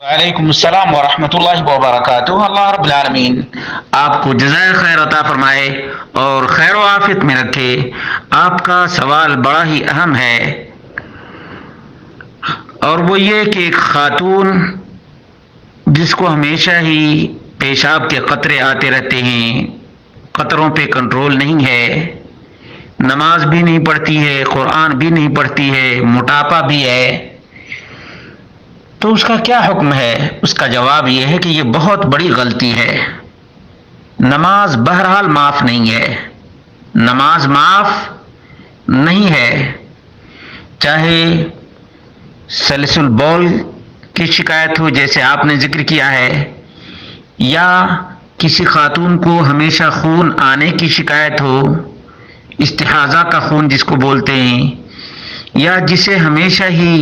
وعلیکم السلام ورحمۃ اللہ وبرکاتہ۔ اللہ رب العالمین آپ کو جزائے خیر عطا فرمائے اور خیر و عافیت میں رکھے۔ آپ کا سوال بڑا ہی اہم ہے، اور وہ یہ کہ ایک خاتون جس کو ہمیشہ ہی پیشاب کے قطرے آتے رہتے ہیں، قطروں پہ کنٹرول نہیں ہے، نماز بھی نہیں پڑھتی ہے، قرآن بھی نہیں پڑھتی ہے، موٹاپا بھی ہے، تو اس کا کیا حکم ہے؟ اس کا جواب یہ ہے کہ یہ بہت بڑی غلطی ہے۔ نماز بہرحال معاف نہیں ہے، نماز معاف نہیں ہے، چاہے سلسل بول کی شکایت ہو جیسے آپ نے ذکر کیا ہے، یا کسی خاتون کو ہمیشہ خون آنے کی شکایت ہو، استحاضہ کا خون جس کو بولتے ہیں، یا جسے ہمیشہ ہی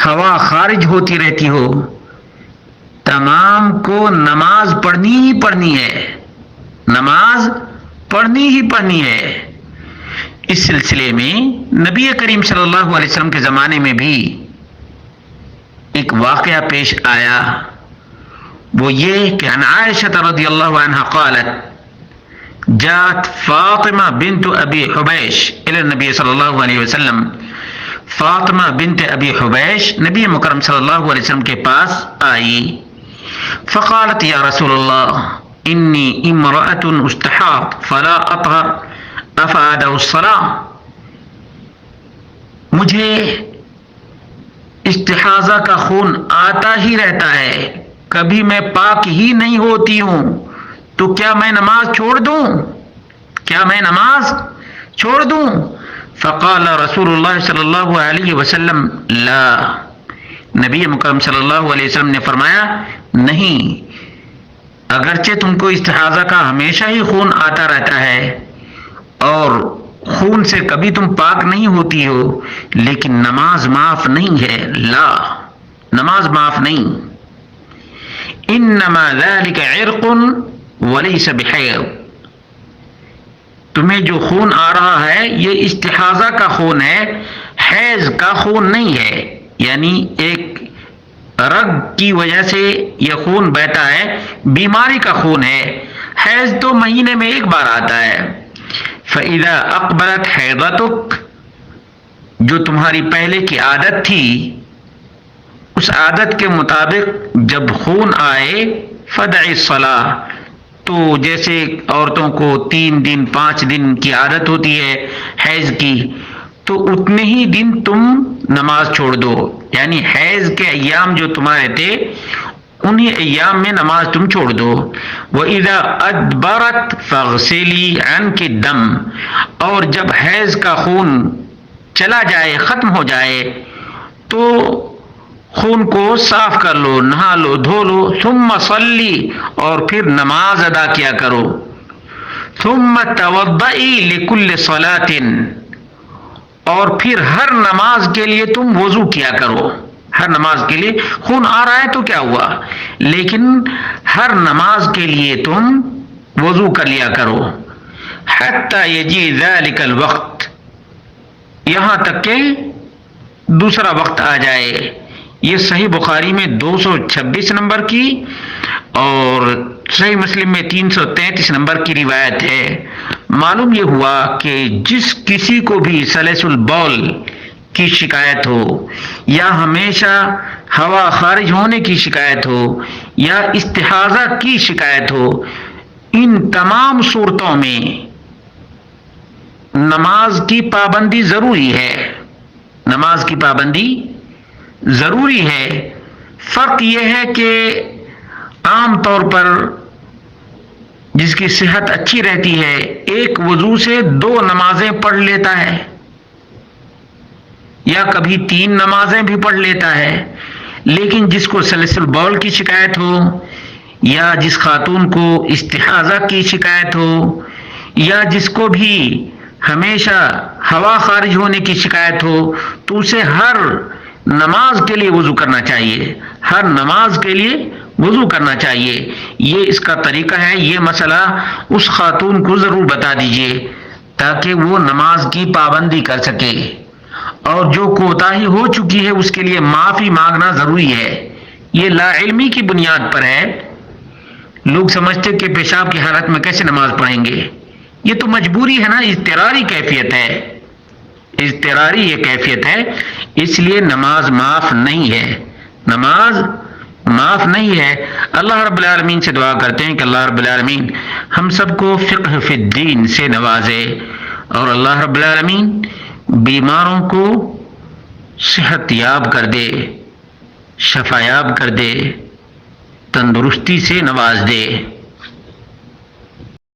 ہوا خارج ہوتی رہتی ہو، تمام کو نماز پڑھنی ہی پڑھنی ہے، نماز پڑھنی ہی پڑھنی ہے۔ اس سلسلے میں نبی کریم صلی اللہ علیہ وسلم کے زمانے میں بھی ایک واقعہ پیش آیا، وہ یہ کہ عن عائشہ رضی اللہ عنہا قالت جاءت فاطمہ بنت ابی حبیش الی النبی صلی اللہ علیہ وسلم، فاطمہ بنت ابی حبیش نبی مکرم صلی اللہ علیہ وسلم کے پاس آئی، فقالت یا رسول اللہ انی امرأۃ استحاض فلا اطہر افادع الصلاۃ، مجھے استحاضہ کا خون آتا ہی رہتا ہے، کبھی میں پاک ہی نہیں ہوتی ہوں، تو کیا میں نماز چھوڑ دوں؟ کیا میں نماز چھوڑ دوں؟ فقال رسول اللہ صلی اللہ علیہ وسلم لا، نبی مکرم صلی اللہ علیہ وسلم نے فرمایا نہیں، اگرچہ تم کو استحاضہ کا ہمیشہ ہی خون آتا رہتا ہے اور خون سے کبھی تم پاک نہیں ہوتی ہو، لیکن نماز معاف نہیں ہے، لا، نماز معاف نہیں۔ انما ذلك عرق وليس بحیض، تمہیں جو خون آ رہا ہے یہ استحاضہ کا خون ہے، حیض کا خون نہیں ہے، یعنی ایک رگ کی وجہ سے یہ خون بہتا ہے، بیماری کا خون ہے، حیض تو مہینے میں ایک بار آتا ہے۔ فَإِذَا أَقْبَلَتْ حَيْضَتُكَ، جو تمہاری پہلے کی عادت تھی، اس عادت کے مطابق جب خون آئے، فَدَعِ الصَّلَاةَ، تو جیسے عورتوں کو 3 دن 5 دن کی عادت ہوتی ہے حیض کی، تو اتنے ہی دن تم نماز چھوڑ دو، یعنی حیض کے ایام جو تمہارے تھے انہی ایام میں نماز تم چھوڑ دو۔ وَإِذَا أَدْبَرَتْ فَاغْسِلِي عَنْكِ الدَّمَ، اور جب حیض کا خون چلا جائے، ختم ہو جائے، تو خون کو صاف کر لو، نہا لو، دھو لو، ثم صلی، اور پھر نماز ادا کیا کرو، ثم توضئی لکل صلاۃ، اور پھر ہر نماز کے لیے تم وضو کیا کرو، ہر نماز کے لیے خون آ رہا ہے تو کیا ہوا، لیکن ہر نماز کے لیے تم وضو کر لیا کرو، حتی یجی ذلک الوقت، یہاں تک کہ دوسرا وقت آ جائے۔ یہ صحیح بخاری میں 226 نمبر کی اور صحیح مسلم میں 333 نمبر کی روایت ہے۔ معلوم یہ ہوا کہ جس کسی کو بھی سلسل بول کی شکایت ہو، یا ہمیشہ ہوا خارج ہونے کی شکایت ہو، یا استحاضہ کی شکایت ہو، ان تمام صورتوں میں نماز کی پابندی ضروری ہے، نماز کی پابندی ضروری ہے۔ فرق یہ ہے کہ عام طور پر جس کی صحت اچھی رہتی ہے ایک وضو سے 2 نمازیں پڑھ لیتا ہے، یا کبھی 3 نمازیں بھی پڑھ لیتا ہے، لیکن جس کو سلسل بول کی شکایت ہو، یا جس خاتون کو استحاضہ کی شکایت ہو، یا جس کو بھی ہمیشہ ہوا خارج ہونے کی شکایت ہو، تو اسے ہر نماز کے لیے وضو کرنا چاہیے، ہر نماز کے لیے وضو کرنا چاہیے۔ یہ اس کا طریقہ ہے، یہ مسئلہ اس خاتون کو ضرور بتا دیجئے تاکہ وہ نماز کی پابندی کر سکے، اور جو کوتاہی ہو چکی ہے اس کے لیے معافی مانگنا ضروری ہے، یہ لا علمی کی بنیاد پر ہے. لوگ سمجھتے کہ پیشاب کی حالت میں کیسے نماز پڑھیں گے. یہ تو مجبوری ہے نا، اضطراری کیفیت ہے، اضطراری یہ کیفیت ہے. اس لیے نماز معاف نہیں ہے، نماز معاف نہیں ہے. اللہ رب العالمین سے دعا کرتے ہیں کہ اللہ رب العالمین ہم سب کو فقہ فی الدین سے نوازے، اور اللہ رب العالمین بیماروں کو صحت یاب کر دے، شفا یاب کر دے، تندرستی سے نواز دے.